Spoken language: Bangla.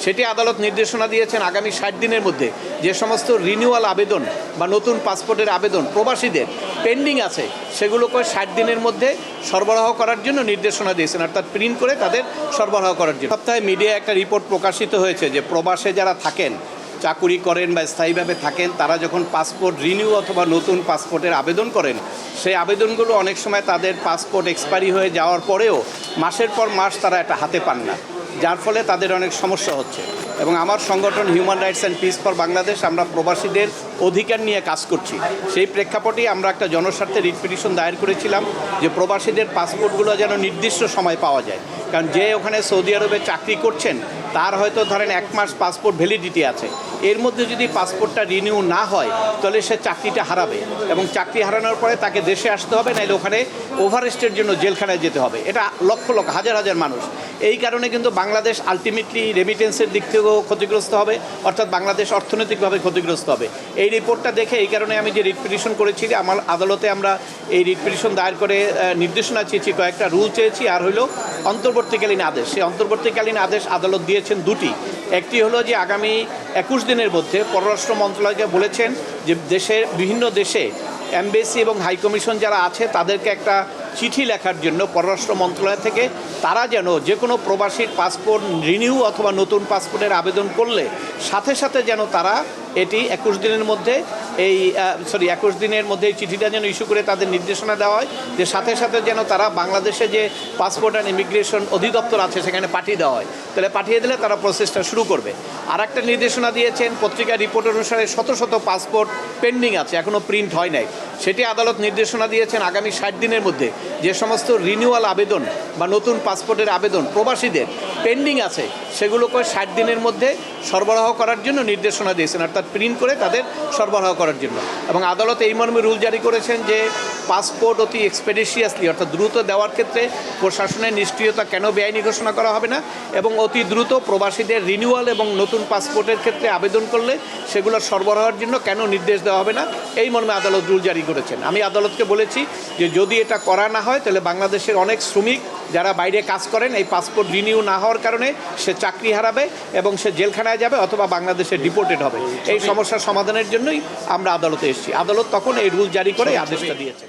সেটি আদালত নির্দেশনা দিয়েছেন আগামী 60 দিনের মধ্যে যে সমস্ত রিনিউয়াল আবেদন বা নতুন পাসপোর্টের আবেদন প্রবাসীদের পেন্ডিং আছে সেগুলোকে 60 দিনের মধ্যে সরবরাহ করার জন্য নির্দেশনা দিয়েছেন, অর্থাৎ প্রিন্ট করে তাদের সরবরাহ করার জন্য। সপ্তাহে মিডিয়ায় একটা রিপোর্ট প্রকাশিত হয়েছে যে প্রবাসে যারা থাকেন, চাকুরি করেন বা স্থায়ীভাবে থাকেন, তারা যখন পাসপোর্ট রিনিউ অথবা নতুন পাসপোর্টের আবেদন করেন, সেই আবেদনগুলো অনেক সময় তাদের পাসপোর্ট এক্সপায়ারি হয়ে যাওয়ার পরেও মাসের পর মাস তারা এটা হাতে পান না, যার ফলে তাদের অনেক সমস্যা হচ্ছে। এবং আমার সংগঠন human rights and piece for Bangladesh আমরা প্রবাসীদের অধিকার নিয়ে কাজ করছি। সেই প্রেক্ষাপটেই আমরা একটা জনস্বার্থে রিট পিটিশন দায়ের করেছিলাম যে প্রবাসীদের পাসপোর্টগুলো যেন নির্দিষ্ট সময় পাওয়া যায়। কারণ যে ওখানে সৌদি আরবে চাকরি করছেন তার হয়তো ধরেন 1 মাস পাসপোর্ট ভ্যালিডিটি আছে, এর মধ্যে যদি পাসপোর্টটা রিনিউ না হয় তাহলে সে চাকরিটা হারাবে, এবং চাকরি হারানোর পরে তাকে দেশে আসতে হবে, নাহলে ওখানে ওভারস্টের জন্য জেলখানায় যেতে হবে। এটা লক্ষ লক্ষ হাজার হাজার মানুষ। এই কারণে কিন্তু বাংলাদেশ আলটিমেটলি রেমিটেন্সের দিক থেকেও ক্ষতিগ্রস্ত হবে, অর্থাৎ বাংলাদেশ অর্থনৈতিকভাবে ক্ষতিগ্রস্ত হবে। এই রিপোর্টটা দেখে এই কারণে আমি যে রিট পিটিশন করেছি, আমার আদালতে আমরা এই রিট পিটিশন দায়ের করে নির্দেশনা চেয়েছি, কয়েকটা রুল চেয়েছি, আর হলো অন্তর্বর্তীকালীন আদেশ। সেই অন্তর্বর্তীকালীন আদেশ আদালত দিয়েছেন দুটি। একটি হলো যে আগামী 21 দিনের মধ্যে পররাষ্ট্র মন্ত্রণালয়কে বলেছেন যে দেশের বিভিন্ন দেশে এমবেসি এবং হাইকমিশন যারা আছে তাদেরকে একটা চিঠি লেখার জন্য পররাষ্ট্র মন্ত্রণালয় থেকে তারা যেন যে কোনো প্রবাসীর পাসপোর্ট রিনিউ অথবা নতুন পাসপোর্টের আবেদন করলে সাথে সাথে যেন তারা এটি 21 দিনের মধ্যে এই চিঠিটা যেন ইস্যু করে তাদের নির্দেশনা দেওয়া হয় যে সাথে সাথে যেন তারা বাংলাদেশে যে পাসপোর্ট অ্যান্ড ইমিগ্রেশন অধিদপ্তর আছে সেখানে পাঠিয়ে দেওয়া হয়, তাহলে পাঠিয়ে দিলে তারা প্রসেসটা শুরু করবে। আর একটা নির্দেশনা দিয়েছেন, পত্রিকার রিপোর্ট অনুসারে শত শত পাসপোর্ট পেন্ডিং আছে, এখনও প্রিন্ট হয় নাই। সেটি আদালত নির্দেশনা দিয়েছেন আগামী 60 দিনের মধ্যে যে সমস্ত রিনিউয়াল আবেদন বা নতুন পাসপোর্টের আবেদন প্রবাসীদের পেন্ডিং আছে সেগুলোকে 60 দিনের মধ্যে সরবরাহ করার জন্য নির্দেশনা দিয়েছেন, অর্থাৎ প্রিন্ট করে তাদের সরবরাহ করার জন্য। এবং আদালত এই মর্মে রুল জারি করেছেন যে পাসপোর্ট অতি এক্সপেডিশিয়াসলি অর্থাৎ দ্রুত দেওয়ার ক্ষেত্রে প্রশাসনের নিষ্ক্রিয়তা কেন বেআইনি ঘোষণা করা হবে না, এবং অতি দ্রুত প্রবাসীদের রিনিউয়াল এবং নতুন পাসপোর্টের ক্ষেত্রে আবেদন করলে সেগুলো সরবরাহের জন্য কেন নির্দেশ দেওয়া হবে না, এই মর্মে আদালত রুল জারি করেছেন। আমি আদালতকে বলেছি যে যদি এটা করা না হয় তাহলে বাংলাদেশের অনেক শ্রমিক যারা বাইরে কাজ করেন এই পাসপোর্ট রিনিউ না হওয়ার কারণে সে চাকরি হারাবে এবং সে জেলখানায় যাবে অথবা বাংলাদেশে ডিপোর্টেড হবে। এই সমস্যার সমাধানের জন্যই আমরা আদালতে এসেছি। আদালত তখন এই রুল জারি করে আদেশটা দিয়েছে।